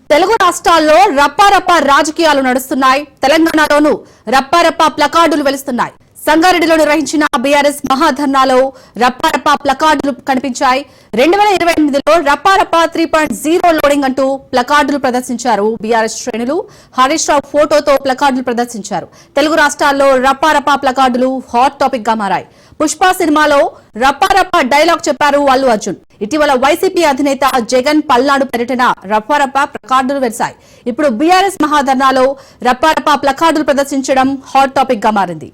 తెలుగు రాష్ట్రాల్లో రప్పారప్ప రాజకీయాలు నడుస్తున్నాయి. తెలంగాణలోనూ రప్పారప్ప ప్లకార్డులు వెలుస్తున్నాయి. సంగారెడ్డిలో నిర్వహించిన బీఆర్ఎస్ మహాధర్నాలో రప్పారప్ప ప్లకార్డులు కనిపించాయి. 2028లో రప్పారప్ప 3.0 లోడింగ్ అంటూ ప్లకార్డులు ప్రదర్శించారు బీఆర్ఎస్ శ్రేణులు. హరీష్ రావు ఫోటోతో ప్లకార్డులు ప్రదర్శించారు. తెలుగు రాష్ట్రాల్లో రప్పారప్ప ప్లకార్డులు హాట్ టాపిక్ గా మారాయి. పుష్ప సినిమాలో రప్పారప్ప డైలాగ్ చెప్పారు అల్లు అర్జున్. ఇటీవల వైసీపీ అధినేత జగన్ పల్నాడు పర్యటన రప్పారప్ప ప్లకార్డులు వెలిశాయి. ఇప్పుడు బీఆర్ఎస్ మహాధర్నాలో రప్పారప్ప ప్లకార్డులు ప్రదర్శించడం హాట్ టాపిక్ గా మారింది.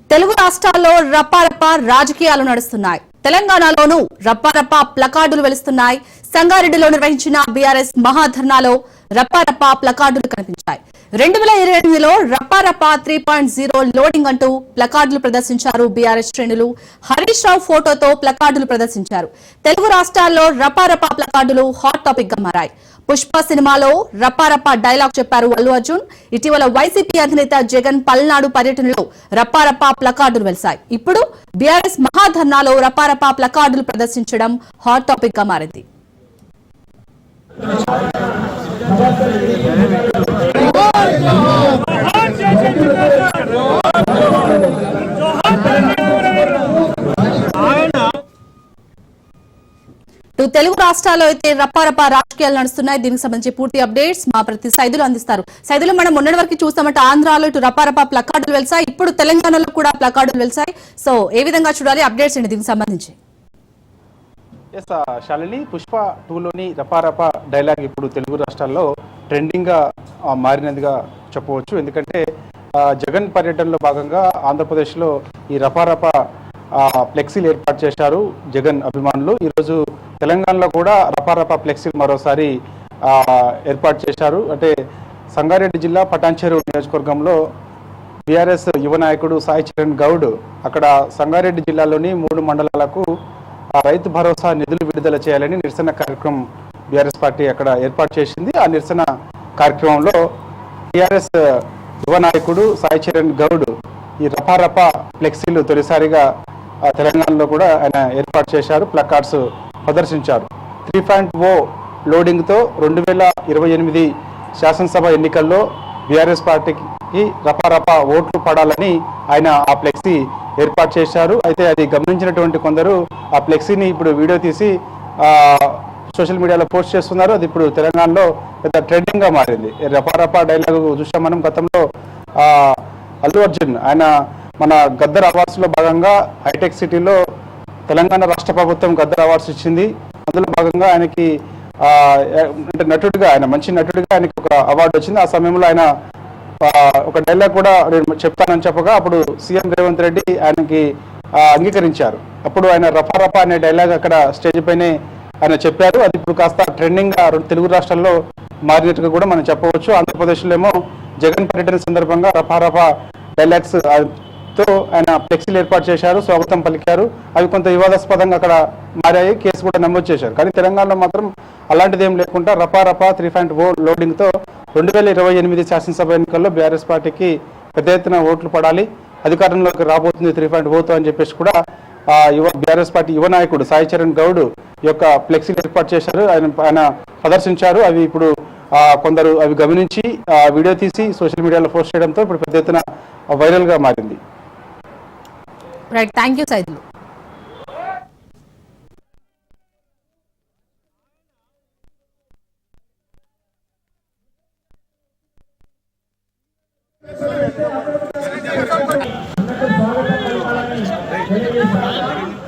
తెలుగు రాష్ట్రాల్లో రప్పారప్ప రాజకీయాలు నడుస్తున్నాయి. తెలంగాణలోనూ రప్పారప్ప ప్లకార్డులు వెలుస్తున్నాయి. సంగారెడ్డిలో నిర్వహించిన బీఆర్ఎస్ మహాధర్నాలో రప్పారప్ప ప్లకార్డులు కనిపించాయి. 2028లో రప్పారప్ప 3.0 లోడింగ్ అంటూ ప్లకార్డులు ప్రదర్శించారు బీఆర్ఎస్ శ్రేణులు. హరీష్ రావు ఫోటోతో ప్లకార్డులు ప్రదర్శించారు. తెలుగు రాష్ట్రాల్లో రప్పారప్ప ప్లకార్డులు హాట్ టాపిక్ గా మారాయి. పుష్ప సినిమాలో రప్పారప్ప డైలాగ్ చెప్పారు అల్లు అర్జున్. ఇటీవల వైసీపీ అధినేత జగన్ పల్నాడు పర్యటనలో రప్పారప్ప ప్లకార్డులు వెలిశాయి. ఇప్పుడు బీఆర్ఎస్ మహాధర్నాలో రప్పారప్ప ప్లకార్డులు ప్రదర్శించడం హాట్ టాపిక్ గా మారింది. తెలుగు రాష్ట్రాల్లో అయితే రప్పారప్ప రాజకీయాలు నడుస్తున్నాయి. దీనికి సంబంధించి పూర్తి అప్డేట్స్ మా ప్రతి సైదులు అందిస్తారు. సైదులు మనం మొన్నటి వరకు చూస్తామంటే ఆంధ్రాలో ఇటు రప్పారప్ప ప్లకార్డులు వెలిసాయి, ఇప్పుడు తెలంగాణలో కూడా ప్లకార్డులు వెలిసాయి. సో ఏ విధంగా చూడాలి, అప్డేట్స్ ఏంటి దీనికి సంబంధించి? శాలిని, పుష్ప 2లోని రప్పారప్ప డైలాగ్ ఇప్పుడు తెలుగు రాష్ట్రాల్లో ట్రెండింగ్ గా మారినదిగా చెప్పవచ్చు. ఎందుకంటే జగన్ పర్యటనలో భాగంగా ఆంధ్రప్రదేశ్లో ఈ రప్పారప్ప ఫ్లెక్సీలు ఏర్పాటు చేశారు జగన్ అభిమానులు. ఈరోజు తెలంగాణలో కూడా రప్పారప్ప ఫ్లెక్సీలు మరోసారి ఏర్పాటు చేశారు. అంటే సంగారెడ్డి జిల్లా పటాన్చెరు నియోజకవర్గంలో బీఆర్ఎస్ యువ నాయకుడు సాయి చరణ్ గౌడ్ అక్కడ సంగారెడ్డి జిల్లాలోని 3 మండలాలకు రైతు భరోసా నిధులు విడుదల చేయాలని నిరసన కార్యక్రమం బీఆర్ఎస్ పార్టీ అక్కడ ఏర్పాటు చేసింది. ఆ నిరసన కార్యక్రమంలో బీఆర్ఎస్ యువ నాయకుడు సాయి చరణ్ గౌడ్ ఈ రప్పారప్ప ఫ్లెక్సీలు తొలిసారిగా తెలంగాణలో కూడా ఆయన ఏర్పాటు చేశారు, ప్లకార్డ్స్ ప్రదర్శించారు. 3.0 లోడింగ్తో 2028 శాసనసభ ఎన్నికల్లో బీఆర్ఎస్ పార్టీకి రప్పారప్ప ఓట్లు పడాలని ఆయన ఆ ఫ్లెక్సీ ఏర్పాటు చేశారు. అయితే అది గమనించినటువంటి కొందరు ఆ ఫ్లెక్సీని ఇప్పుడు వీడియో తీసి సోషల్ మీడియాలో పోస్ట్ చేస్తున్నారు. అది ఇప్పుడు తెలంగాణలో పెద్ద ట్రెండింగ్ గా మారింది. రప్పారప్ప డైలాగ్ చూసాం మనం. గతంలో అల్లు అర్జున్ ఆయన మన గద్దర్ అవార్డ్స్ లో భాగంగా హైటెక్ సిటీలో తెలంగాణ రాష్ట్ర ప్రభుత్వం గద్దర్ అవార్డ్స్ ఇచ్చింది. అందులో భాగంగా ఆయనకి అంటే నటుడిగా, ఆయన మంచి నటుడిగా ఆయనకి ఒక అవార్డు వచ్చింది. ఆ సమయంలో ఆయన ఒక డైలాగ్ కూడా నేను చెప్తానని చెప్పగా అప్పుడు సీఎం రేవంత్ రెడ్డి ఆయనకి అంగీకరించారు. అప్పుడు ఆయన రప్పారప్ప అనే డైలాగ్ అక్కడ స్టేజ్ పైనే ఆయన చెప్పారు. అది ఇప్పుడు కాస్త ట్రెండింగ్ గా తెలుగు రాష్ట్రాల్లో మారినట్టుగా కూడా మనం చెప్పవచ్చు. ఆంధ్రప్రదేశ్లో ఏమో జగన్ పర్యటన సందర్భంగా రప్పారప్ప డైలాగ్స్ తో ఆయన ఫ్లెక్సీలు ఏర్పాటు చేశారు, స్వాగతం పలికారు. అవి కొంత వివాదాస్పదంగా అక్కడ మారాయి, కేసు కూడా నమోదు చేశారు. కానీ తెలంగాణలో మాత్రం అలాంటిది ఏం లేకుండా రప్పారప్ప 3.0 లోడింగ్తో 2028 శాసనసభ ఎన్నికల్లో బీఆర్ఎస్ పార్టీకి పెద్ద ఎత్తున ఓట్లు పడాలి, అధికారంలోకి రాబోతుంది 3.0తో అని చెప్పేసి కూడా బీఆర్ఎస్ పార్టీ యువ నాయకుడు సాయి చరణ్ గౌడ్ యొక్క ఫ్లెక్సీలు ఏర్పాటు చేశారు, ఆయన ప్రదర్శించారు. అవి ఇప్పుడు కొందరు అవి గమనించి వీడియో తీసి సోషల్ మీడియాలో పోస్ట్ చేయడంతో ఇప్పుడు పెద్ద ఎత్తున వైరల్ గా మారింది. Right, thank you Saidulu. Yes, sir. చేస్తున్నారు